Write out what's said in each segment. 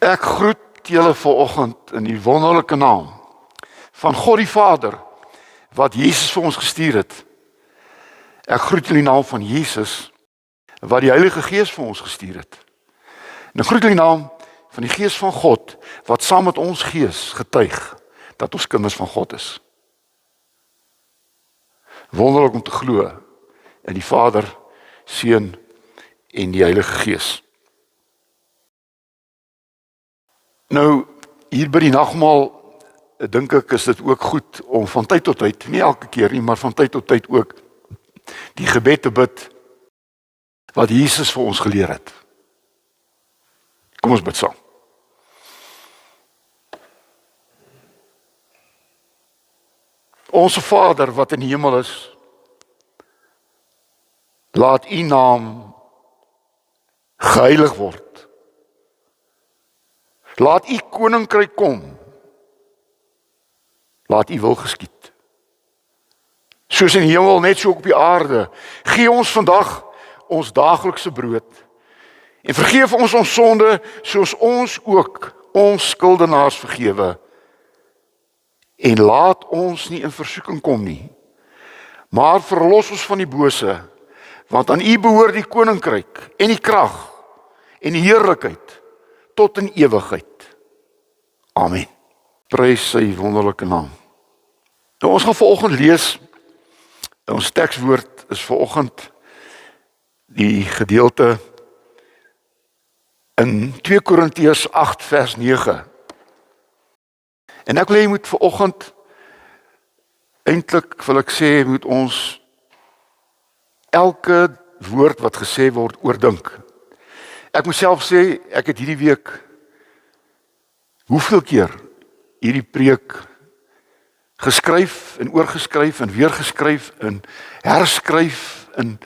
Ek groet julle vanoggend in die wonderlike naam van God die Vader, wat Jesus vir ons gestuur het. Ek groet julle in die naam van Jesus, wat die Heilige Gees vir ons gestuur het. En ek groet julle in die naam van die Gees van God, wat saam met ons gees getuig, dat ons kinders van God is. Wonderlik om te glo in die Vader, Seun en die Heilige Gees. Nou, hier by die nagmaal, dink ek, is dit ook goed om van tyd tot tyd, nie elke keer nie, maar van tyd tot tyd ook, die gebed te bid, wat Jesus vir ons geleer het. Kom ons bid saam. Onse Vader wat in die hemel is, laat U naam geheilig word. Laat U koninkryk kom. Laat U wil geskied. Soos in die hemel, net so op die aarde. Gee ons vandag ons daaglikse brood. En vergeef ons ons sonde, soos ons ook ons skuldenaars vergewe. En laat ons nie in versoeking kom nie, maar verlos ons van die bose, want aan U behoort die koninkryk en die krag en die heerlikheid tot in ewigheid. Amen. Prys sy wonderlike naam. Nou, ons gaan vanoggend lees, ons tekswoord is vanoggend die gedeelte in 2 Korintiërs 8 vers 9. En ek wil hê jy moet vanoggend, eintlik wil ek sê, moet ons elke woord wat gesê word oordink. Ek moet self sê, ek het hierdie week hoeveel keer hierdie preek geskryf en oorgeskryf en weer geskryf en herskryf en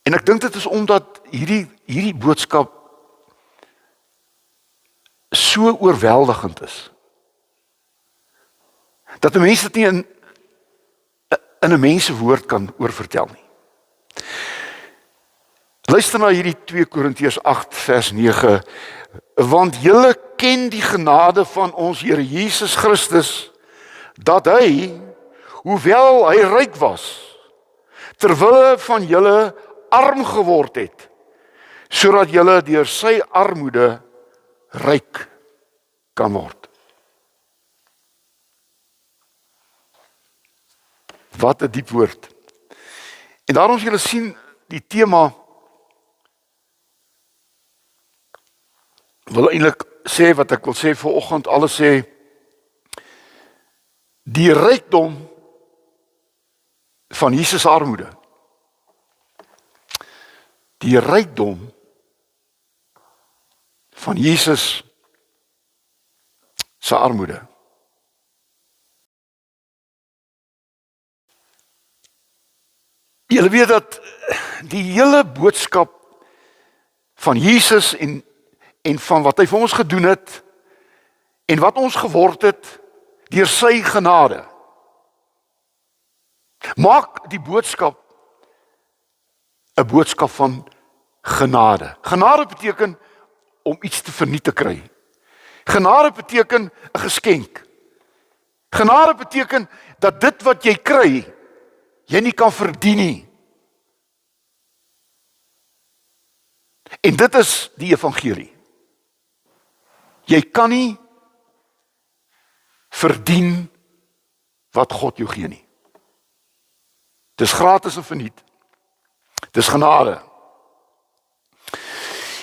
ek dink dit is omdat hierdie boodskap so oorweldigend is, dat 'n mens dit nie in 'n mensewoord kan oorvertel nie. Luister na hierdie 2 Korintiërs 8 vers 9, want julle ken die genade van ons Here Jesus Christus, dat hy, hoewel hy ryk was, terwille van julle arm geword het, sodat julle deur sy armoede ryk kan word. Wat 'n diep woord. En daarom as julle sien die tema, wil eintlik sê wat ek wil sê vanoggend, alles sê die rykdom van Jesus armoede. Die rykdom van Jesus se armoede. Julle weet dat die hele boodskap van Jesus en van wat hy vir ons gedoen het en wat ons geword het deur sy genade, maak die boodskap 'n boodskap van genade. Genade beteken om iets te verniet te kry. Genade beteken 'n geskenk. Genade beteken dat dit wat jy kry, jy nie kan verdien nie. En dit is die evangelie. Jy kan nie verdien wat God jou gee nie. Dis gratis en verniet. Dis genade.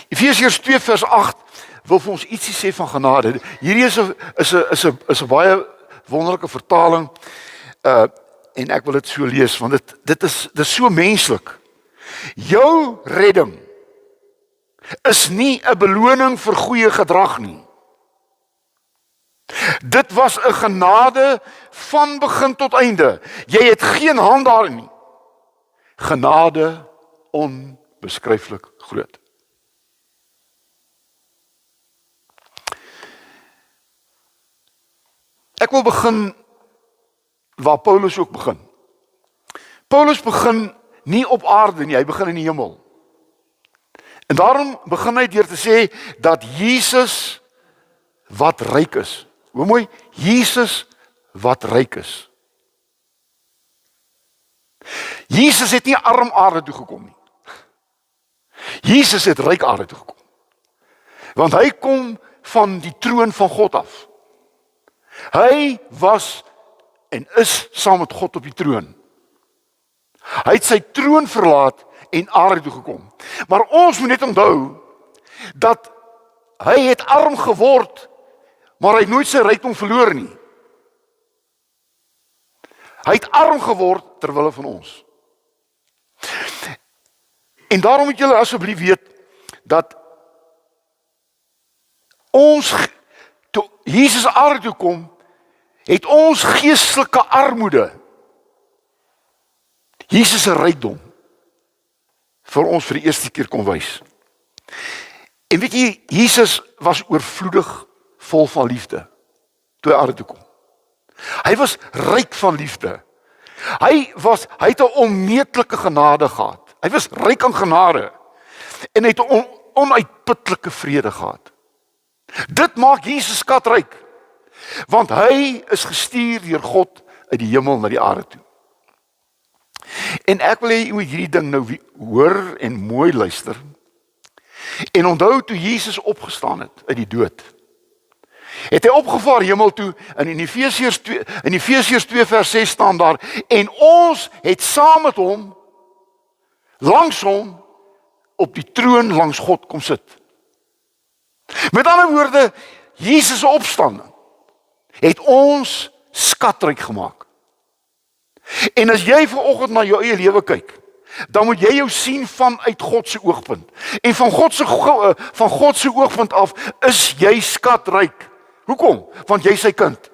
Efesiërs 2 vers 8 wil vir ons ietsie sê van genade. Hierdie is 'n baie wonderlike vertaling, en ek wil dit so lees, want dit is so menslik. Jou redding is nie 'n beloning vir goeie gedrag nie. Dit was 'n genade van begin tot einde. Jy het geen hand daarin nie. Genade onbeskryflik groot. Ek wil begin waar Paulus ook begin. Paulus begin nie op aarde nie, hy begin in die hemel. En daarom begin hy deur te sê dat Jesus wat ryk is. Hoe mooi, Jesus wat ryk is. Jesus het nie arm aarde toe gekom nie. Jesus het ryk aarde toe gekom. Want hy kom van die troon van God af. Hy was en is saam met God op die troon. Hy het sy troon verlaat en aarde toe gekom. Maar ons moet net onthou dat hy het arm geword, maar hy het nooit sy rykdom verloor nie. Hy het arm geword ter wille van ons. En daarom moet julle asseblief weet dat ons, toe Jesus aarde toe kom, het ons geestelike armoede, Jesus se rykdom, vir ons vir die eerste keer kon wys. En weet jy, Jesus was oorvloedig vol van liefde, toe hy aarde toe kom. Hy was ryk van liefde. Hy het 'n onmeetlike genade gehad. Hy was ryk aan genade. En hy het 'n onuitputlike vrede gehad. Dit maak Jesus skatryk. Want hy is gestuur deur God uit die hemel na die aarde toe. En ek wil hê jy moet hierdie ding nou hoor en mooi luister. En onthou toe Jesus opgestaan het uit die dood, het hy opgevaar hemel toe, en in Efesiërs 2 vers 6 staan daar, en ons het saam met hom, langs hom, op die troon langs God kom sit. Met ander woorde, Jesus se opstanding het ons skatryk gemaak. En as jy vanoggend na jou eie lewe kyk, dan moet jy jou sien vanuit God se oogpunt. En van God se oogpunt af is jy skatryk. Hoekom? Want jy is sy kind.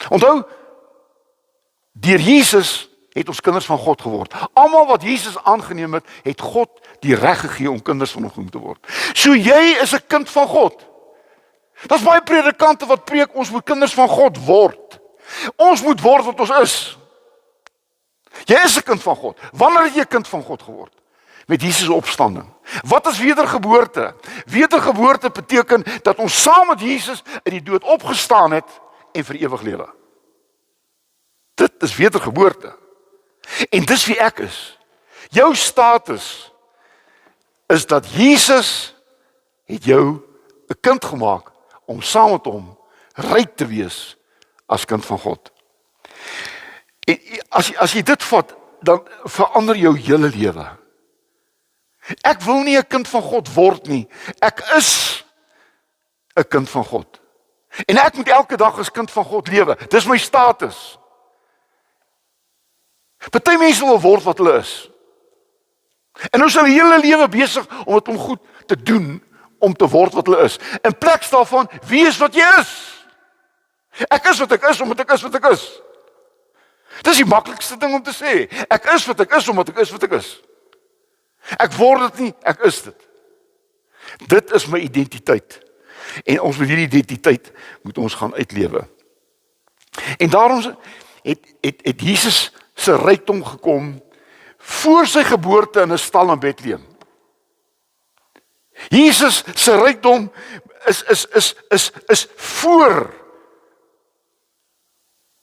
Onthou, deur Jesus het ons kinders van God geword. Almal wat Jesus aangeneem het, het God die reg gegee om kinders van hom genoem te word. So jy is 'n kind van God. Daar's baie predikante wat preek ons moet kinders van God word. Ons moet word wat ons is. Jy is 'n kind van God. Wanneer het jy 'n kind van God geword? Met Jesus se opstanding. Wat is wedergeboorte? Wedergeboorte beteken dat ons saam met Jesus uit die dood opgestaan het en vir ewig lewe. Dit is wedergeboorte. En dis wie ek is. Jou status is dat Jesus het jou 'n kind gemaak om saam met hom ryk te wees as kind van God. En as jy dit vat, dan verander jou hele lewe. Ek wil nie 'n kind van God word nie. Ek is 'n kind van God. En ek moet elke dag as kind van God lewe. Dis my status. Party mense wil word wat hulle is. En nou is hulle hele lewe besig om dit om goed te doen, om te word wat hulle is. In plek daarvan, wie is wat jy is? Ek is wat ek is, omdat ek is wat ek is. Dis die maklikste ding om te sê. Ek is wat ek is, omdat ek is wat ek is. Ek word dit nie, ek is dit. Dit is my identiteit. En ons met hierdie identiteit moet ons gaan uitlewe. En daarom het Jesus se rykdom gekom voor sy geboorte in 'n stal in Bethlehem. Jesus se rykdom is voor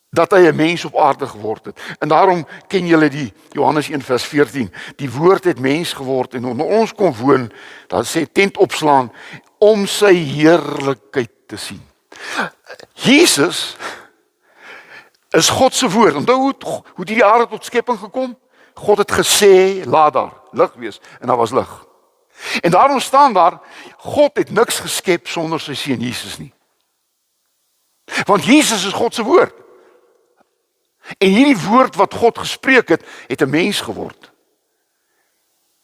dat hy 'n mens op aarde geword het. En daarom ken julle die Johannes 1 vers 14. Die woord het mens geword en onder ons kom woon, dat sê tent opslaan om sy heerlikheid te sien. Jesus is God se woord. Onthou hoe die aarde tot skepping gekom? God het gesê, laat daar lig wees, en daar was lig. En daarom staan daar, God het niks geskep sonder sy seun Jesus nie. Want Jesus is God se woord. En hierdie woord wat God gespreek het 'n mens geword.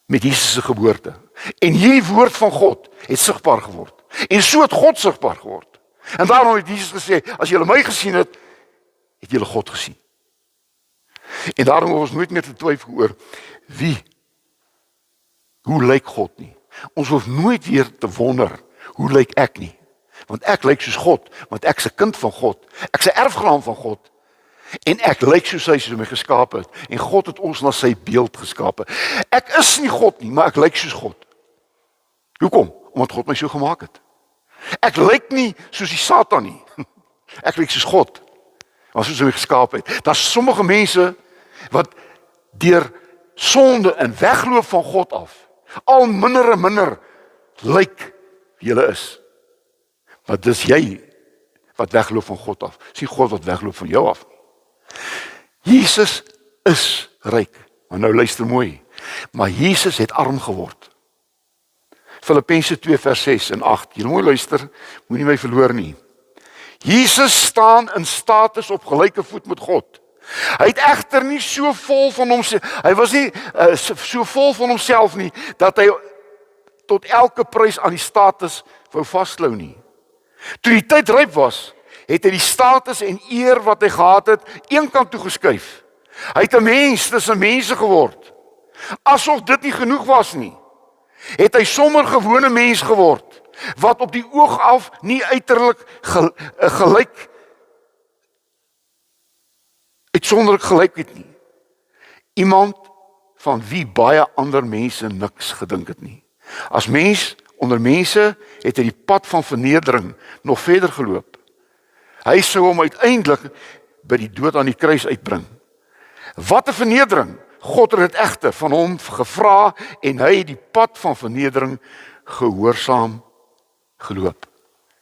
Met Jesus se geboorte. En hierdie woord van God het sigbaar geword. En so het God sigbaar geword. En daarom het Jesus gesê, as julle my gesien het, het julle God gesien. En daarom hoef ons nooit meer te twyfel oor hoe lyk God nie. Ons hoef nooit weer te wonder, hoe lyk ek nie. Want ek lyk soos God, want ek's 'n kind van God. Ek's 'n erfgenaam van God. En ek lyk soos hy my geskaap het. En God het ons na sy beeld geskape. Ek is nie God nie, maar ek lyk soos God. Hoekom? Omdat God my so gemaak het. Ek lyk nie soos die Satan nie. Ek lyk soos God. Maar soos hy my geskaap het. Daar's sommige mense wat deur sonde en wegloop van God af, al minder en minder lyk wie hulle is. Maar dis jy wat wegloop van God af. Dis nie God wat wegloop van jou af. Jesus is ryk. Maar nou luister mooi. Maar Jesus het arm geword. Filippense 2 vers 6 en 8. Jy mooi luister, moenie my verloor nie. Jesus staan in status op gelyke voet met God. Hy het egter nie so vol van homself, hy was nie so vol van homself nie, dat hy tot elke prys aan die status wou vasklou nie. Toe die tyd ryp was, het hy die status en eer wat hy gehad het, eenkant toe geskuif. Hy het 'n mens tussen mense geword. Asof dit nie genoeg was nie, het hy sommer gewone mens geword, wat op die oog af nie uiterlik gelyk, uitsonderlik gelyk het nie. Iemand van wie baie ander mense niks gedink het nie. As mens onder mense het hy die pad van vernedering nog verder geloop. Hy sou hom uiteindelik by die dood aan die kruis uitbring. Wat 'n vernedering! God het dit egter van hom gevra en hy het die pad van vernedering gehoorsaam geloop.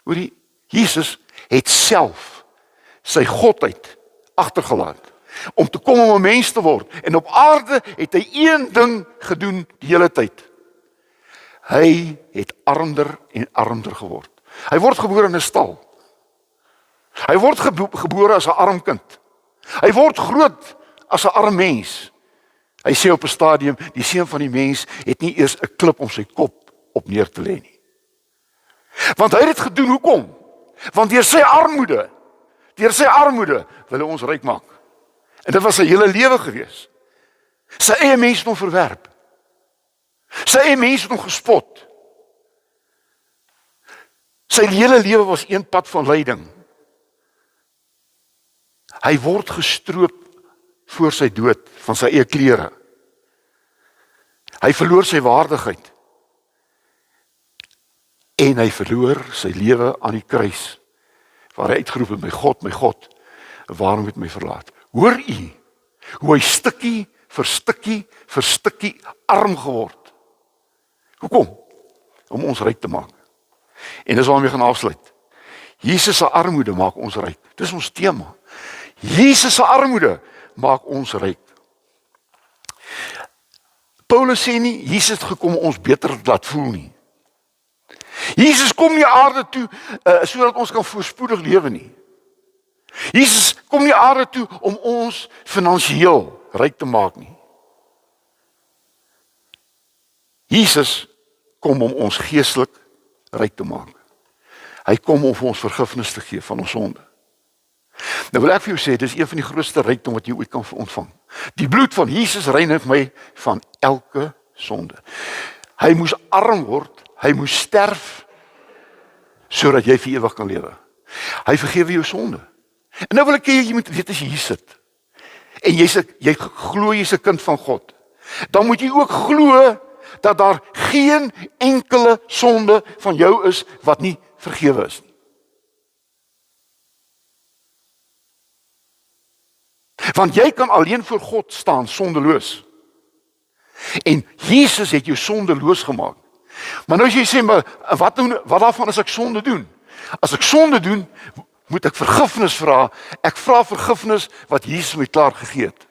Hoorie, Jesus het self sy godheid agtergelaat om te kom om 'n mens te word. En op aarde het hy een ding gedoen die hele tyd. Hy het armer en armer geword. Hy word gebore in 'n stal. Hy word gebore as 'n arm kind. Hy word groot as 'n arm mens. Hy sê op 'n stadium, die seun van die mens het nie eers 'n klip om sy kop op neer te lê nie. Want hy het dit gedoen, hoekom? Want deur sy armoede wil hy ons ryk maak. En dit was sy hele lewe gewees. Sy eie mense het hom verwerp. Sy eie mense het hom gespot. Sy hele lewe was een pad van lyding. Hy word gestroop voor sy dood van sy eie klere. Hy verloor sy waardigheid. En hy verloor sy lewe aan die kruis, waar hy uitgeroep het, my God, waarom het my verlaat? Hoor u, hoe hy stukkie vir stukkie arm geword. Hoekom? Om ons ryk te maak. En dis waarmee gaan afsluit. Jesus se armoede maak ons ryk. Dis ons tema. Jesus se armoede maak ons ryk. Paulus sê nie, Jesus het gekom om ons beter te laat voel nie. Jesus kom nie aarde toe sodat ons kan voorspoedig lewe nie. Jesus kom nie aarde toe om ons finansiëel ryk te maak nie. Jesus kom om ons geestelik ryk te maak. Hy kom om ons vergifnis te gee van ons sonde. Nou wil ek vir jou sê, dis een van die grootste rykdom wat jy ooit kan ontvang. Die bloed van Jesus reinig my van elke sonde. Hy moes arm word, hy moes sterf, sodat jy vir ewig kan lewe. Hy vergewe jou sonde. En nou wil ek hê jy moet weet as jy hier sit, en jy glo jy's 'n kind van God, dan moet jy ook glo dat daar geen enkele sonde van jou is wat nie vergewe is nie. Want jy kan alleen voor God staan sondeloos. En Jesus het jou sondeloos gemaak. Maar nou as jy sê, maar wat daarvan as ek sonde doen? As ek sonde doen, moet ek vergifnis vra. Ek vra vergifnis wat Jesus my klaar gegee het.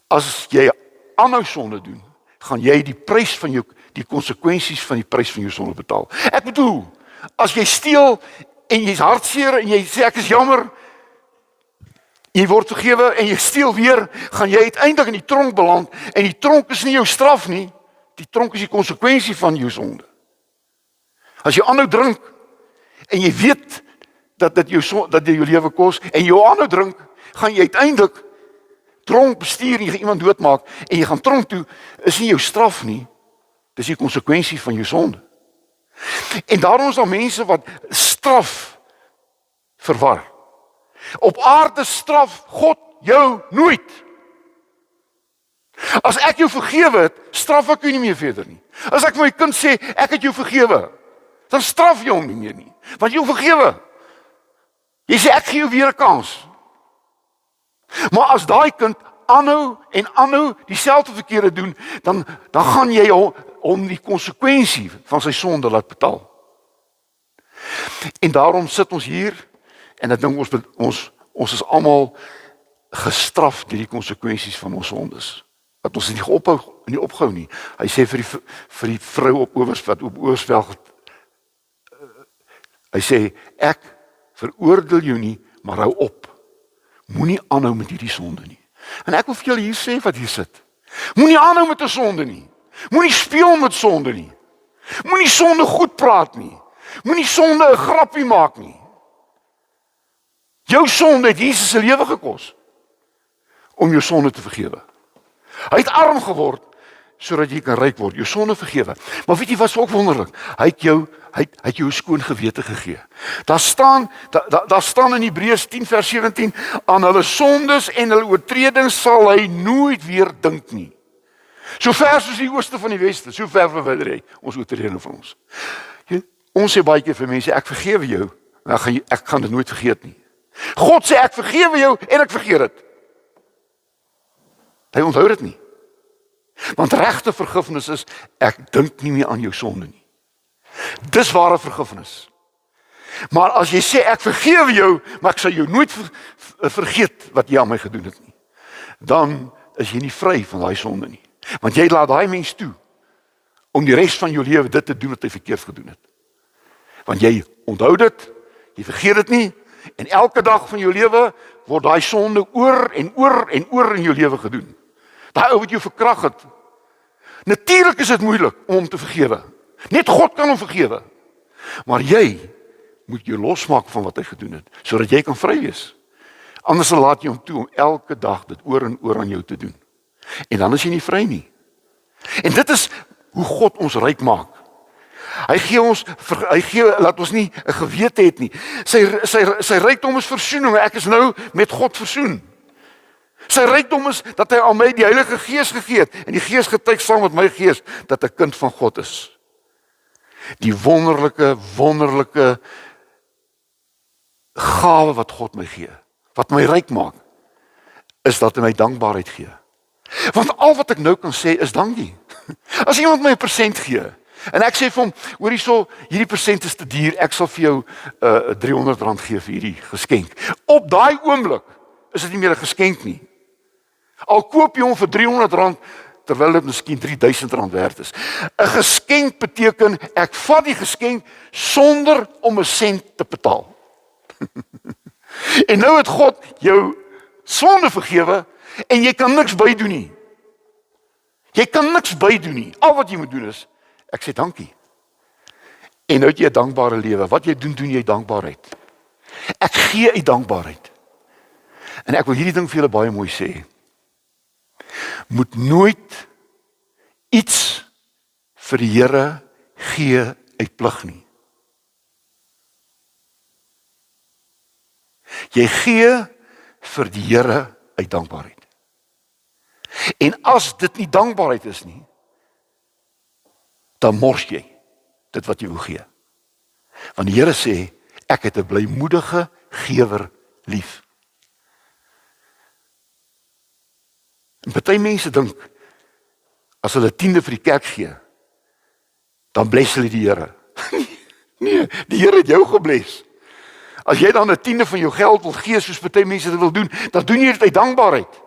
As jy aanhou sonde doen, gaan jy die prys van jou, die konsekwensies van die prys van jou sonde betaal. Ek bedoel, as jy steel en jy's hartseer en jy sê ek is jammer, jy word vergewe en jy steel weer, gaan jy uiteindelik in die tronk beland en die tronk is nie jou straf nie, die tronk is die konsekwensie van jou sonde. As jy aanhou drink en jy weet dat dit jou lewe kos en jy aanhou drink, gaan jy uiteindelik tronk bestuur en jy gaan iemand doodmaak en jy gaan tronk toe, is nie jou straf nie, dis die konsekwensie van jou sonde. En daarom is daar mense wat straf verwar Op aarde straf God jou nooit. As ek jou vergewe het, straf ek jou nie meer verder nie. As ek vir my kind sê, ek het jou vergewe, dan straf jy hom nie meer nie, want jy hom vergewe. Jy sê, ek gee jou weer 'n kans. Maar as daai kind aanhou dieselfde verkeerde doen, dan gaan jy hom die konsekwensie van sy sonde laat betaal. En daarom sit ons hier, en ek dink ons is almal gestraf deur die konsekwensies van ons sondes. Dat ons nie ophou nie. Hy sê vir die vrou op Owersveld, hy sê, ek veroordeel jou nie, maar hou op. Moenie aanhou met hierdie sonde nie. En ek wil vir julle hier sê wat hier sit. Moenie aanhou met 'n sonde nie. Moenie speel met sonde nie. Moenie sonde goed praat nie. Moenie sonde 'n grappie maak nie. Jou sonde het Jesus se lewe gekos om jou sonde te vergewe. Hy het arm geword sodat jy kan ryk word, jou sonde vergewe. Maar weet jy wat is ook wonderlik? Hy het jou 'n skoon gewete gegee. Daar staan in Hebreërs 10 vers 17, aan hulle sondes en hulle oortredings sal hy nooit weer dink nie. So ver soos die ooste van die weste, so ver verwyder hy ons oortredinge van ons. Ons sê baie keer vir mense, ek vergewe jou, en ek gaan dit nooit vergeet nie. God sê, ek vergewe jou en ek vergeet dit. Hy onthou dit nie. Want regte vergifnis is, ek dink nie meer aan jou sonde nie. Dis ware vergifnis. Maar as jy sê, ek vergewe jou, maar ek sal jou nooit vergeet wat jy aan my gedoen het nie, dan is jy nie vry van daai sonde nie. Want jy laat daai mens toe, om die res van jou lewe dit te doen wat hy verkeerd gedoen het. Want jy onthou dit, jy vergeet dit nie, en elke dag van jou lewe, word daai sonde oor en oor in jou lewe gedoen. Daai ou wat jou verkrag het. Natuurlik is dit moeilik om hom te vergewe. Net God kan hom vergewe. Maar jy moet jou losmaak van wat hy gedoen het, sodat jy kan vry wees. Anders laat jy hom toe om elke dag dit oor en oor aan jou te doen. En dan is jy nie vry nie. En dit is hoe God ons ryk maak. Hy gee laat ons nie 'n gewete het nie. Sy rykdom is versoening. Ek is nou met God versoen. Sy rykdom is dat hy aan my die Heilige Gees gegee het, en die Gees getuig saam met my gees dat ek kind van God is. Die wonderlike gawe wat God my gee, wat my ryk maak, is dat hy my dankbaarheid gee. Want al wat ek nou kan sê is dankie. As iemand my 'n persent gee, en ek sê vir hom, hoor hierso, hierdie persent is te duur, ek sal vir jou R300 gee vir hierdie geskenk. Op daai oomblik is dit nie meer 'n geskenk nie. Al koop jy hom vir R300, terwyl dit miskien R3000 werd is. 'n Geskenk beteken, ek vat die geskenk sonder om 'n sent te betaal. En nou het God jou sonde vergewe, en jy kan niks bydoen nie. Jy kan niks bydoen nie. Al wat jy moet doen is, ek sê dankie. En nou het jy 'n dankbare lewe. Wat jy doen jy dankbaarheid. Ek gee uit dankbaarheid. En ek wil hierdie ding vir julle baie mooi sê. Moet nooit iets vir die Here gee uit plig nie. Jy gee vir die Here uit dankbaarheid. En as dit nie dankbaarheid is nie, dan mors jy dit wat jy wil gee. Want die Here sê, ek het 'n blymoedige gewer lief. En party mense dink, as hulle 10de vir die kerk gee, dan bless hulle die Here. Nee, die Here het jou gebless. As jy dan 'n 10de van jou geld wil gee, soos party mense dit wil doen, dan doen jy dit uit dankbaarheid.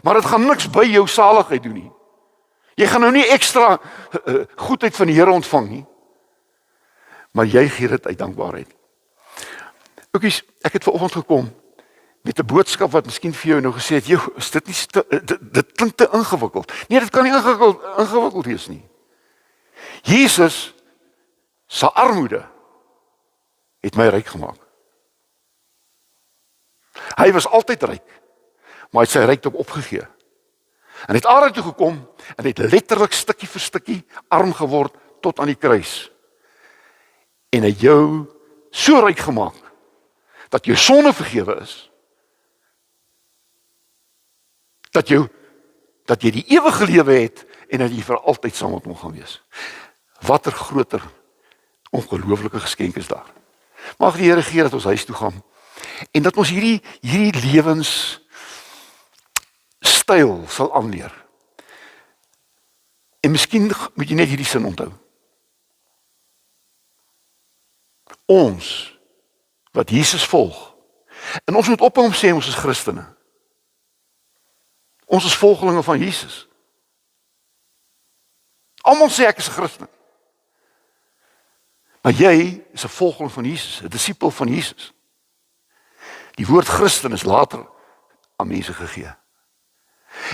Maar dit gaan niks by jou saligheid doen nie. Jy gaan nou nie ekstra goedheid van die Here ontvang nie. Maar jy gee dit uit dankbaarheid. Oukies, ek het vanoggend gekom met 'n boodskap wat miskien vir jou nou gesê het, "Joe, is dit nie dit klink te ingewikkeld." Nee, dit kan nie ingewikkeld wees nie. Jesus se armoede het my ryk gemaak. Hy was altyd ryk, maar hy het sy rykdom opgegee. En het aarde toe gekom en het letterlik stukkie vir stukkie arm geword tot aan die kruis. En hy jou so ryk gemaak dat jou sonde vergewe is, dat jy die ewige lewe het en dat jy vir altyd saam met hom gaan wees. Watter groter ongelooflike geskenk is daar. Mag die Here gee dat ons huis toe gaan en dat ons hierdie lewensstyl sal aanleer. En miskien moet jy net hierdie sin onthou. Ons wat Jesus volg, en ons moet ophou om sê ons is Christene. Ons is volgelinge van Jesus. Almal sê ek is 'n Christen. Maar jy is 'n volgeling van Jesus, 'n disipel van Jesus. Die woord Christen is later aan mense gegee.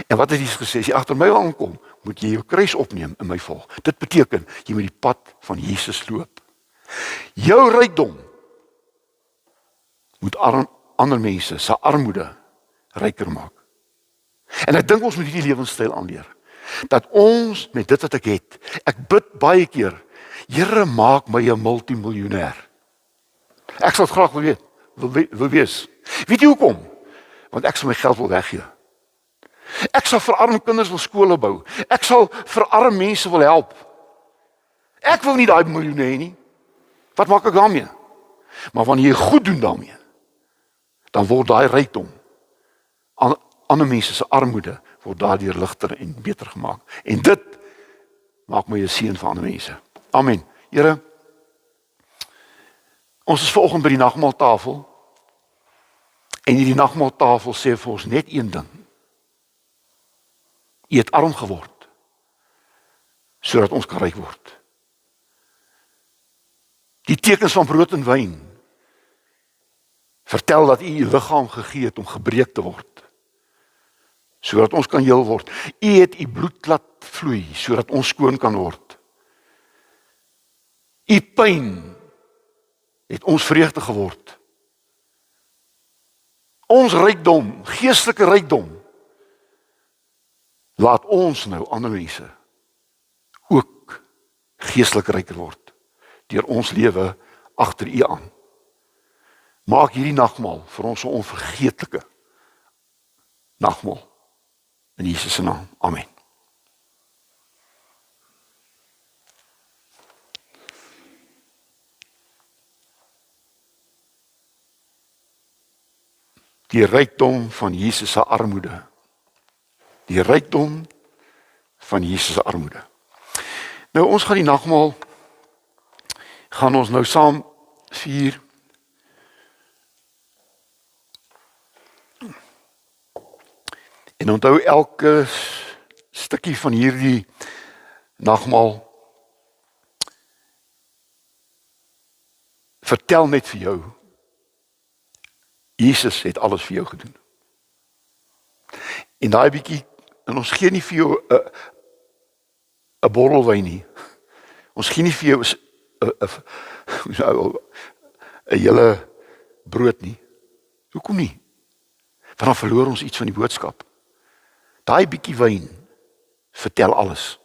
En wat het Jesus gesê? As jy agter my wil aankom, moet jy jou kruis opneem en my volg. Dit beteken jy moet die pad van Jesus loop. Jou rykdom moet ander mense se armoede ryker maak. En ek dink ons moet hierdie lewenstyl aanleer. Dat ons met dit wat ek het, ek bid baie keer, Here maak my 'n multimiljonair. Ek sal graag wil wees. Weet jy hoekom? Want ek sal my geld wil weggee. Ek sal vir arme kinders wil skole bou. Ek sal vir arme mense wil help. Ek wil nie daai miljoene hê nie. Wat maak ek daarmee? Maar wanneer jy goed doen daarmee, dan word daai rykdom, ander mense se armoede, word daardeur ligter en beter gemaak. En dit maak my 'n seën vir ander mense. Amen. Here, ons is vanoggend by die nagmaaltafel. En hierdie nagmaaltafel sê vir ons net een ding. U het arm geword, sodat ons kan ryk word. Die tekens van brood en wyn vertel dat u liggaam gegee het om gebreek te word, sodat ons kan heel word. U het u bloed laat vloei, sodat ons skoon kan word. U pyn het ons vreugde geword. Ons rykdom, geestelike rykdom, laat ons nou ander mense ook geestelik ryker word, deur ons lewe agter u aan. Maak hierdie nagmaal vir ons 'n onvergeetlike nagmaal. In Jesus se naam. Amen. Die rykdom van Jesus se armoede. Die rykdom van Jesus se armoede. Nou ons gaan die nagmaal gaan ons nou saam vier. En onthou elke stukkie van hierdie nagmaal vertel net vir jou, Jesus het alles vir jou gedoen. En daai bietjie, en ons gee nie vir jou 'n bottel wyn nie. Ons gee nie vir jou 'n hele brood nie. Hoekom nie? Want dan verloor ons iets van die boodskap. Daai bietjie wyn vertel alles.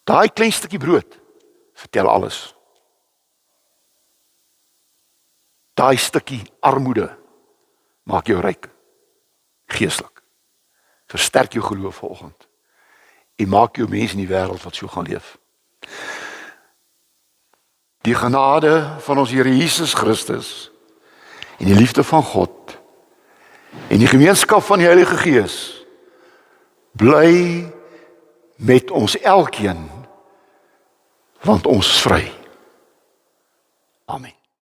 Daai klein stukkie brood vertel alles. Daai stukkie armoede maak jou ryk, geestelik. Versterk jou geloof vanoggend. En maak jou mense in die wêreld wat so gaan leef. Die genade van ons Here Jesus Christus en die liefde van God en die gemeenskap van die Heilige Gees bly met ons elkeen, want ons is vry. Amen.